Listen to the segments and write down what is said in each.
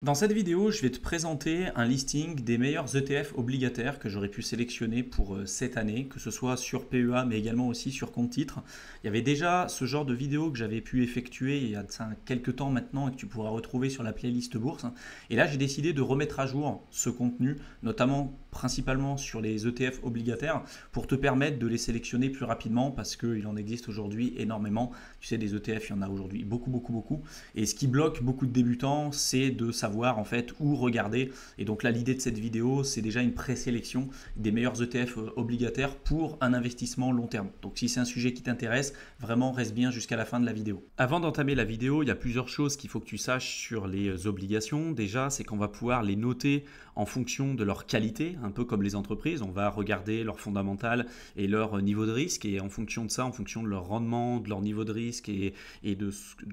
Dans cette vidéo, je vais te présenter un listing des meilleurs ETF obligataires que j'aurais pu sélectionner pour cette année, que ce soit sur PEA mais également aussi sur compte titre. Il y avait déjà ce genre de vidéo que j'avais pu effectuer il y a quelques temps maintenant et que tu pourras retrouver sur la playlist bourse. Et là, j'ai décidé de remettre à jour ce contenu, notamment principalement sur les ETF obligataires, pour te permettre de les sélectionner plus rapidement parce qu'il en existe aujourd'hui énormément. Tu sais, des ETF, il y en a aujourd'hui beaucoup. Et ce qui bloque beaucoup de débutants, c'est de savoir en fait où regarder. Et donc là, l'idée de cette vidéo, c'est déjà une présélection des meilleurs ETF obligataires pour un investissement long terme. Donc si c'est un sujet qui t'intéresse, vraiment reste bien jusqu'à la fin de la vidéo. Avant d'entamer la vidéo, il y a plusieurs choses qu'il faut que tu saches sur les obligations. Déjà, c'est qu'on va pouvoir les noter en fonction de leur qualité, un peu comme les entreprises. On va regarder leur fondamental et leur niveau de risque, et en fonction de ça, en fonction de leur rendement, de leur niveau de risque et de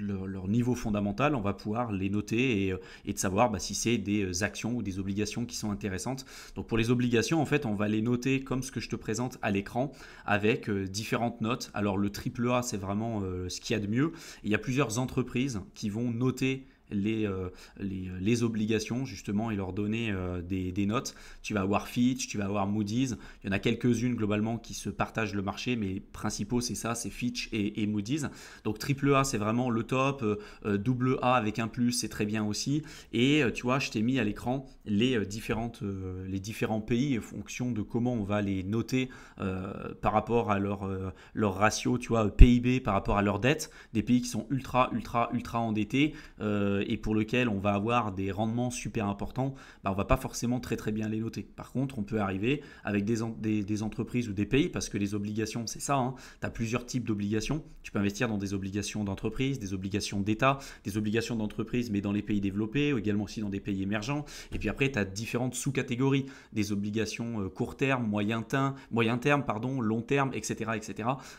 leur niveau fondamental, on va pouvoir les noter et de savoir si c'est des actions ou des obligations qui sont intéressantes. Donc pour les obligations, en fait, on va les noter comme ce que je te présente à l'écran avec différentes notes. Alors le triple A, c'est vraiment ce qu'il y a de mieux. Et il y a plusieurs entreprises qui vont noter les obligations justement et leur donner des notes. Tu vas avoir Fitch, tu vas avoir Moody's. Il y en a quelques-unes globalement qui se partagent le marché, mais les principaux c'est ça, c'est Fitch et Moody's. Donc triple A c'est vraiment le top, double A avec un plus c'est très bien aussi. Et tu vois, je t'ai mis à l'écran les différents pays en fonction de comment on va les noter par rapport à leur ratio, tu vois, PIB par rapport à leur dette. Des pays qui sont ultra endettés et pour lequel on va avoir des rendements super importants, on ne va pas forcément très bien les noter. Par contre, on peut arriver avec des entreprises ou des pays, parce que les obligations, c'est ça, hein, tu as plusieurs types d'obligations. Tu peux investir dans des obligations d'entreprise, des obligations d'État, des obligations d'entreprise, mais dans les pays développés, ou également aussi dans des pays émergents. Et puis après, tu as différentes sous-catégories, des obligations court terme, moyen terme, long terme, etc.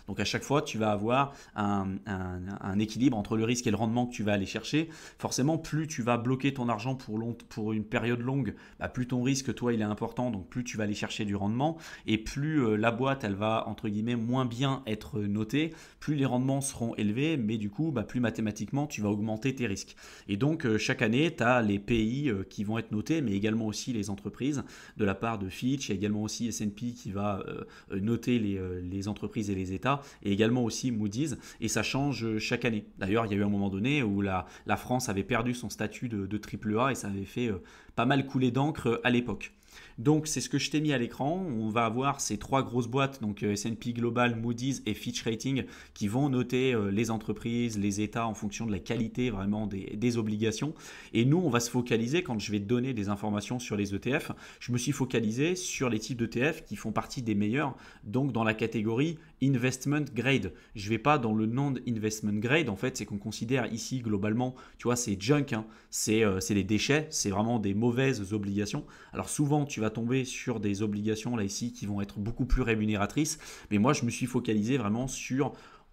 Donc à chaque fois, tu vas avoir un équilibre entre le risque et le rendement que tu vas aller chercher. Forcément, plus tu vas bloquer ton argent pour une période longue, plus ton risque, toi, il est important, donc plus tu vas aller chercher du rendement, et plus la boîte, elle va, entre guillemets, moins bien être notée, plus les rendements seront élevés, mais du coup, plus mathématiquement, tu vas augmenter tes risques. Et donc, chaque année, tu as les pays qui vont être notés, mais également aussi les entreprises, de la part de Fitch, il y a également aussi S&P qui va noter les entreprises et les États, et également aussi Moody's, et ça change chaque année. D'ailleurs, il y a eu un moment donné où la France avait perdu son statut de triple A et ça avait fait pas mal couler d'encre à l'époque. Donc c'est ce que je t'ai mis à l'écran. On va avoir ces trois grosses boîtes, donc S&P Global, Moody's et Fitch Rating, qui vont noter les entreprises, les États en fonction de la qualité vraiment des obligations. Et nous, on va se focaliser, quand je vais te donner des informations sur les ETF, je me suis focalisé sur les types d'ETF qui font partie des meilleurs, donc dans la catégorie investment grade. Je ne vais pas dans le non-investment grade, en fait, c'est qu'on considère ici globalement, tu vois, c'est junk, hein, c'est des déchets, c'est vraiment des mauvaises obligations. Alors souvent, tu vas tomber sur des obligations là ici qui vont être beaucoup plus rémunératrices, mais moi je me suis focalisé vraiment sur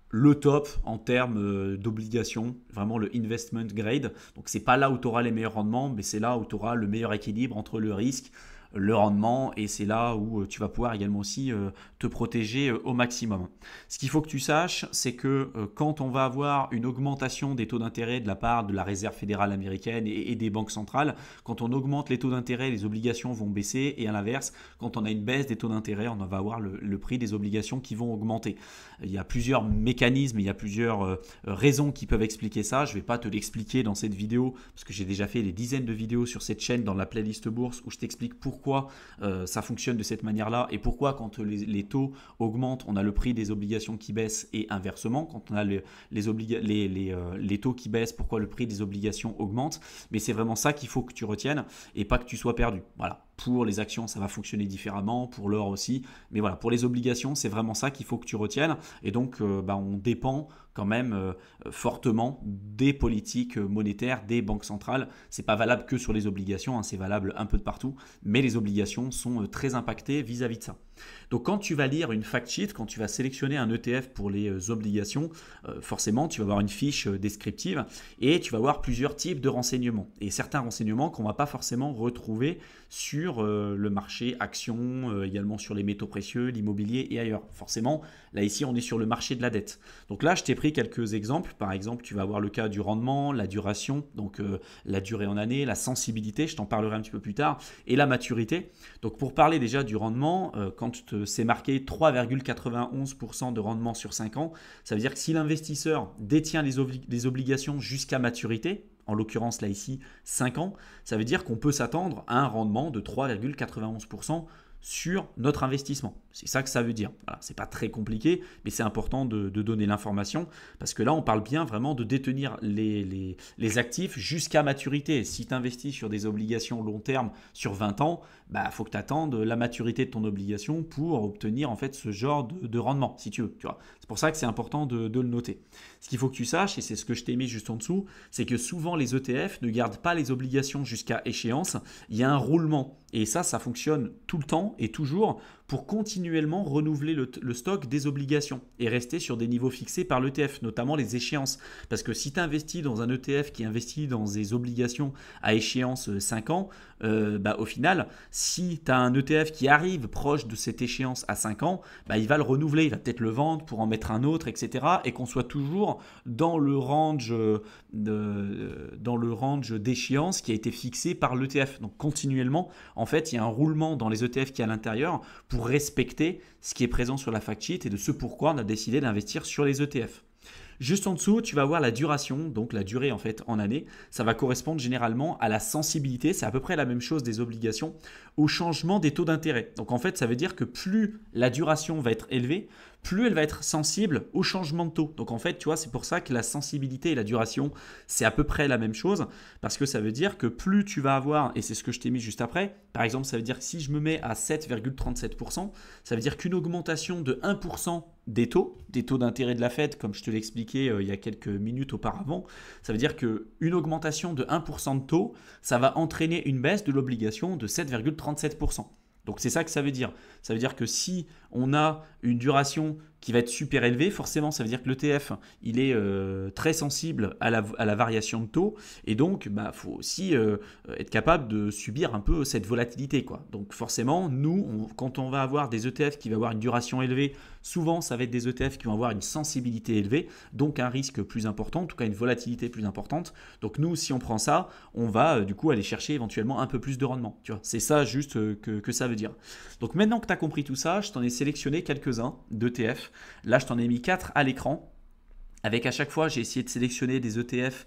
le top en termes d'obligations, vraiment le investment grade. Donc c'est pas là où tu auras les meilleurs rendements, mais c'est là où tu auras le meilleur équilibre entre le risque, le rendement, et c'est là où tu vas pouvoir également aussi te protéger au maximum. Ce qu'il faut que tu saches, c'est que quand on va avoir une augmentation des taux d'intérêt de la part de la Réserve fédérale américaine et des banques centrales, quand on augmente les taux d'intérêt, les obligations vont baisser, et à l'inverse, quand on a une baisse des taux d'intérêt, on va avoir le prix des obligations qui vont augmenter. Il y a plusieurs mécanismes, il y a plusieurs raisons qui peuvent expliquer ça. Je ne vais pas te l'expliquer dans cette vidéo, parce que j'ai déjà fait des dizaines de vidéos sur cette chaîne dans la playlist bourse où je t'explique pourquoi ça fonctionne de cette manière-là, et pourquoi quand les taux augmentent, on a le prix des obligations qui baisse, et inversement, quand on a les taux qui baissent, pourquoi le prix des obligations augmente. Mais c'est vraiment ça qu'il faut que tu retiennes, et pas que tu sois perdu. Voilà. Pour les actions, ça va fonctionner différemment, pour l'or aussi. Mais voilà, pour les obligations, c'est vraiment ça qu'il faut que tu retiennes. Et donc, on dépend quand même fortement des politiques monétaires des banques centrales. C'est pas valable que sur les obligations, hein, c'est valable un peu de partout. Mais les obligations sont très impactées vis-à-vis de ça. Donc quand tu vas lire une fact sheet, quand tu vas sélectionner un ETF pour les obligations, forcément tu vas avoir une fiche descriptive et tu vas avoir plusieurs types de renseignements. Et certains renseignements qu'on ne va pas forcément retrouver sur le marché actions, également sur les métaux précieux, l'immobilier et ailleurs. Forcément, là ici on est sur le marché de la dette. Donc là je t'ai pris quelques exemples. Par exemple, tu vas avoir le cas du rendement, la duration, donc la durée en année, la sensibilité, je t'en parlerai un petit peu plus tard, et la maturité. Donc pour parler déjà du rendement, quand c'est marqué 3,91% de rendement sur 5 ans, ça veut dire que si l'investisseur détient les obligations jusqu'à maturité, en l'occurrence là ici 5 ans, ça veut dire qu'on peut s'attendre à un rendement de 3,91% sur notre investissement. C'est ça que ça veut dire. Voilà, c'est pas très compliqué, mais c'est important de donner l'information parce que là, on parle bien vraiment de détenir les actifs jusqu'à maturité. Si tu investis sur des obligations long terme sur 20 ans, faut que tu attendes la maturité de ton obligation pour obtenir en fait ce genre de rendement, si tu veux. Tu vois. C'est pour ça que c'est important de le noter. Ce qu'il faut que tu saches, et c'est ce que je t'ai mis juste en dessous, c'est que souvent les ETF ne gardent pas les obligations jusqu'à échéance. Il y a un roulement. Et ça fonctionne tout le temps et toujours pour continuellement renouveler le stock des obligations et rester sur des niveaux fixés par l'ETF, notamment les échéances. Parce que si tu investis dans un ETF qui investit dans des obligations à échéance 5 ans, au final, si tu as un ETF qui arrive proche de cette échéance à 5 ans, il va le renouveler, il va peut-être le vendre pour en mettre un autre, etc. Et qu'on soit toujours dans le range d'échéance qui a été fixé par l'ETF. Donc continuellement, en fait, il y a un roulement dans les ETF qui est à l'intérieur pour respecter ce qui est présent sur la fact sheet et de ce pourquoi on a décidé d'investir sur les ETF. Juste en dessous, tu vas voir la duration, donc la durée en fait en année. Ça va correspondre généralement à la sensibilité, c'est à peu près la même chose des obligations, au changement des taux d'intérêt. Donc en fait, ça veut dire que plus la duration va être élevée, plus elle va être sensible au changement de taux. Donc en fait, tu vois, c'est pour ça que la sensibilité et la duration, c'est à peu près la même chose, parce que ça veut dire que plus tu vas avoir, et c'est ce que je t'ai mis juste après, par exemple, ça veut dire que si je me mets à 7,37%, ça veut dire qu'une augmentation de 1% des taux d'intérêt de la Fed, comme je te l'ai expliqué il y a quelques minutes auparavant, ça veut dire qu'une augmentation de 1% de taux, ça va entraîner une baisse de l'obligation de 7,37%. Donc c'est ça que ça veut dire. Ça veut dire que si on a une duration qui va être super élevée, forcément ça veut dire que l'ETF il est très sensible à la variation de taux et donc faut aussi être capable de subir un peu cette volatilité, quoi. Donc forcément nous quand on va avoir des ETF qui vont avoir une duration élevée, souvent ça va être des ETF qui vont avoir une sensibilité élevée, donc un risque plus important, en tout cas une volatilité plus importante. Donc nous si on prend ça, on va du coup aller chercher éventuellement un peu plus de rendement. Tu vois, c'est ça juste que ça veut dire. Donc maintenant que tu as compris tout ça, je t'en ai sélectionné quelques-uns d'ETF. Là, je t'en ai mis 4 à l'écran. Avec à chaque fois, j'ai essayé de sélectionner des ETF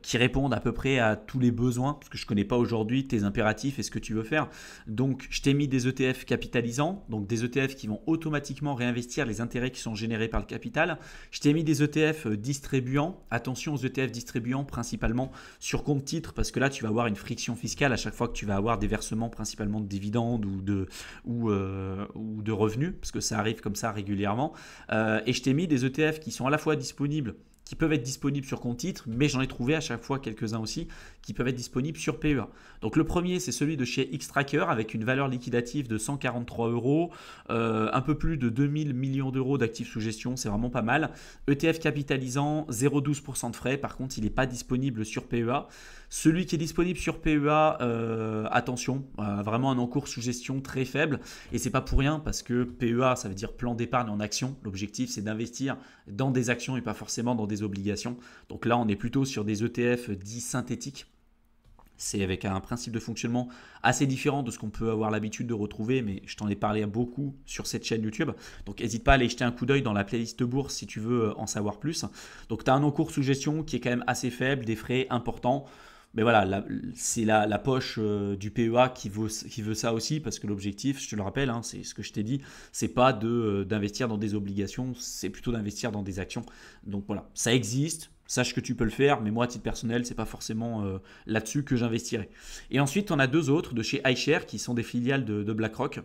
qui répondent à peu près à tous les besoins, parce que je ne connais pas aujourd'hui tes impératifs et ce que tu veux faire. Donc, je t'ai mis des ETF capitalisants, donc des ETF qui vont automatiquement réinvestir les intérêts qui sont générés par le capital. Je t'ai mis des ETF distribuants. Attention aux ETF distribuants, principalement sur compte titre, parce que là, tu vas avoir une friction fiscale à chaque fois que tu vas avoir des versements principalement de dividendes ou de revenus, parce que ça arrive comme ça régulièrement. Et je t'ai mis des ETF qui sont à la fois disponibles, qui peuvent être disponibles sur compte titre, mais j'en ai trouvé à chaque fois quelques-uns aussi qui peuvent être disponibles sur PEA. Donc le premier, c'est celui de chez Xtrackers avec une valeur liquidative de 143 €, un peu plus de 2000 millions d'euros d'actifs sous gestion, c'est vraiment pas mal. ETF capitalisant, 0,12% de frais, par contre il n'est pas disponible sur PEA. Celui qui est disponible sur PEA, attention, vraiment un encours sous gestion très faible, et c'est pas pour rien parce que PEA ça veut dire plan d'épargne en action. L'objectif c'est d'investir dans des actions et pas forcément dans des obligations. Donc là on est plutôt sur des ETF dits synthétiques. C'est avec un principe de fonctionnement assez différent de ce qu'on peut avoir l'habitude de retrouver, mais je t'en ai parlé beaucoup sur cette chaîne YouTube. Donc n'hésite pas à aller jeter un coup d'œil dans la playlist bourse si tu veux en savoir plus. Donc tu as un encours sous gestion qui est quand même assez faible, des frais importants. Mais voilà, c'est la poche du PEA qui veut ça aussi, parce que l'objectif, je te le rappelle, c'est ce que je t'ai dit, c'est pas d'investir dans des obligations, c'est plutôt d'investir dans des actions. Donc voilà, ça existe. Sache que tu peux le faire, mais moi, à titre personnel, ce n'est pas forcément là-dessus que j'investirai. Et ensuite, on a deux autres de chez iShares qui sont des filiales de BlackRock.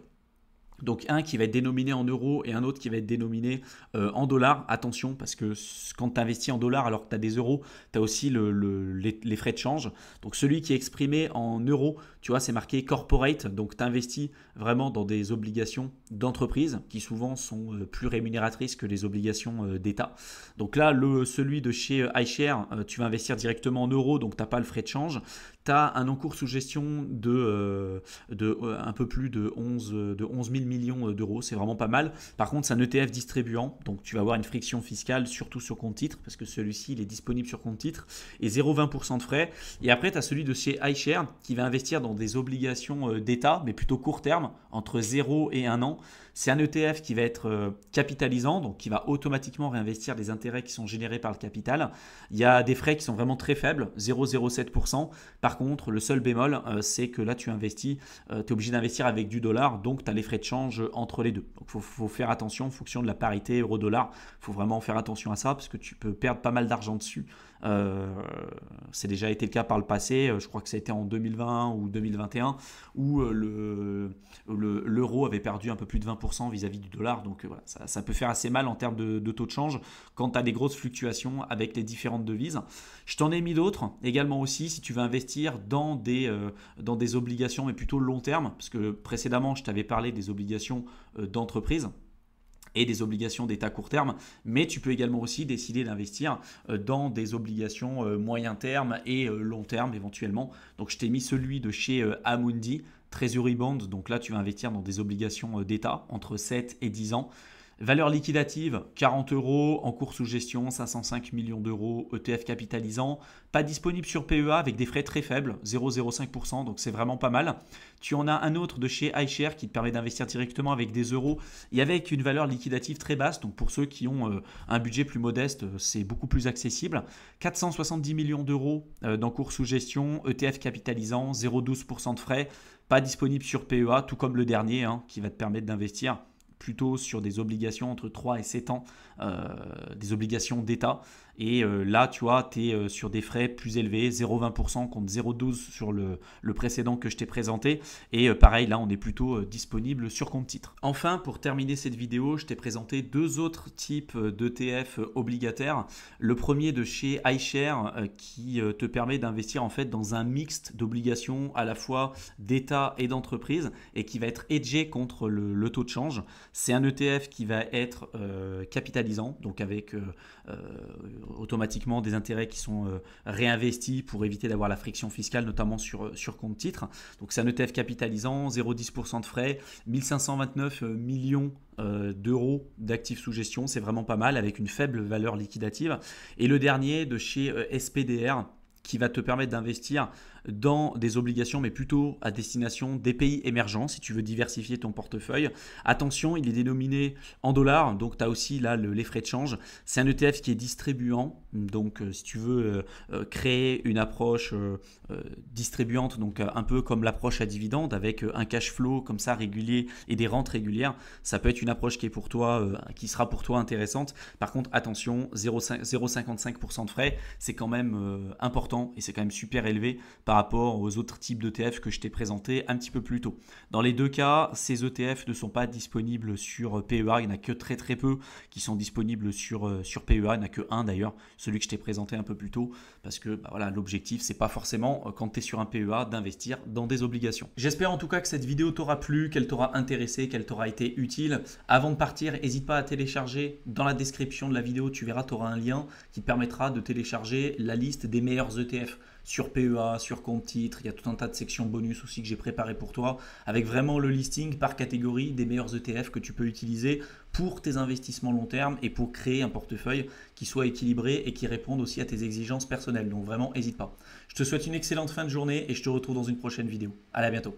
Donc un qui va être dénominé en euros et un autre qui va être dénominé en dollars. Attention, parce que quand tu investis en dollars alors que tu as des euros, tu as aussi les frais de change. Donc celui qui est exprimé en euros, tu vois, c'est marqué corporate. Donc tu investis vraiment dans des obligations d'entreprise qui souvent sont plus rémunératrices que les obligations d'État. Donc là, celui de chez iShare, tu vas investir directement en euros, donc tu n'as pas le frais de change. Tu as un encours sous gestion de un peu plus de 11 000 millions d'euros, c'est vraiment pas mal. Par contre, c'est un ETF distribuant, donc tu vas avoir une friction fiscale, surtout sur compte titre, parce que celui-ci, il est disponible sur compte titre, et 0,20% de frais. Et après, tu as celui de chez iShare, qui va investir dans des obligations d'État, mais plutôt court terme, entre 0 et 1 an. C'est un ETF qui va être capitalisant, donc qui va automatiquement réinvestir les intérêts qui sont générés par le capital. Il y a des frais qui sont vraiment très faibles, 0,07%. Par contre, le seul bémol, c'est que là, tu investis, tu es obligé d'investir avec du dollar, donc tu as les frais de change entre les deux. Donc, il faut faire attention en fonction de la parité euro-dollar. Il faut vraiment faire attention à ça, parce que tu peux perdre pas mal d'argent dessus. C'est déjà été le cas par le passé, je crois que ça a été en 2020 ou 2021 où l'euro avait perdu un peu plus de 20% vis-à-vis du dollar, donc voilà, ça peut faire assez mal en termes de taux de change quand tu as des grosses fluctuations avec les différentes devises. Je t'en ai mis d'autres également aussi si tu veux investir dans des obligations mais plutôt long terme, parce que précédemment je t'avais parlé des obligations d'entreprise et des obligations d'État court terme, mais tu peux également aussi décider d'investir dans des obligations moyen terme et long terme éventuellement. Donc je t'ai mis celui de chez Amundi, Treasury Bond, donc là tu vas investir dans des obligations d'État entre 7 et 10 ans. Valeur liquidative, 40 euros, en cours sous gestion, 505 millions d'euros, ETF capitalisant, pas disponible sur PEA avec des frais très faibles, 0,05%, donc c'est vraiment pas mal. Tu en as un autre de chez iShare qui te permet d'investir directement avec des euros et avec une valeur liquidative très basse, donc pour ceux qui ont un budget plus modeste, c'est beaucoup plus accessible. 470 millions d'euros d'encours sous gestion, ETF capitalisant, 0,12% de frais, pas disponible sur PEA, tout comme le dernier qui va te permettre d'investir plutôt sur des obligations entre 3 et 7 ans, des obligations d'État. Et là, tu vois, tu es sur des frais plus élevés, 0,20% contre 0,12% sur le précédent que je t'ai présenté. Et pareil, là, on est plutôt disponible sur compte titre. Enfin, pour terminer cette vidéo, je t'ai présenté deux autres types d'ETF obligataires. Le premier de chez iShare qui te permet d'investir en fait dans un mixte d'obligations à la fois d'État et d'entreprise et qui va être hedgé contre le taux de change. C'est un ETF qui va être capitalisant, donc avec automatiquement des intérêts qui sont réinvestis pour éviter d'avoir la friction fiscale, notamment sur compte titre. Donc c'est un ETF capitalisant, 0,10% de frais, 1529 millions d'euros d'actifs sous gestion, c'est vraiment pas mal avec une faible valeur liquidative. Et le dernier de chez SPDR qui va te permettre d'investir dans des obligations, mais plutôt à destination des pays émergents, si tu veux diversifier ton portefeuille. Attention, il est dénominé en dollars, donc tu as aussi là les frais de change. C'est un ETF qui est distribuant, donc si tu veux créer une approche distribuante, donc un peu comme l'approche à dividende, avec un cash flow comme ça régulier et des rentes régulières, ça peut être une approche qui est pour toi, qui sera pour toi intéressante. Par contre, attention, 0,55% de frais, c'est quand même important et c'est quand même super élevé par rapport aux autres types d'ETF que je t'ai présentés un petit peu plus tôt. Dans les deux cas, ces ETF ne sont pas disponibles sur PEA, il n'y en a que très très peu qui sont disponibles sur PEA, il n'y en a que un d'ailleurs, celui que je t'ai présenté un peu plus tôt, parce que voilà, l'objectif c'est pas forcément quand tu es sur un PEA d'investir dans des obligations. J'espère en tout cas que cette vidéo t'aura plu, qu'elle t'aura intéressé, qu'elle t'aura été utile. Avant de partir, n'hésite pas à télécharger, dans la description de la vidéo tu verras, tu auras un lien qui te permettra de télécharger la liste des meilleurs ETF sur PEA, sur compte titre, il y a tout un tas de sections bonus aussi que j'ai préparé pour toi, avec vraiment le listing par catégorie des meilleurs ETF que tu peux utiliser pour tes investissements long terme et pour créer un portefeuille qui soit équilibré et qui réponde aussi à tes exigences personnelles. Donc vraiment, n'hésite pas. Je te souhaite une excellente fin de journée et je te retrouve dans une prochaine vidéo. Allez, à bientôt.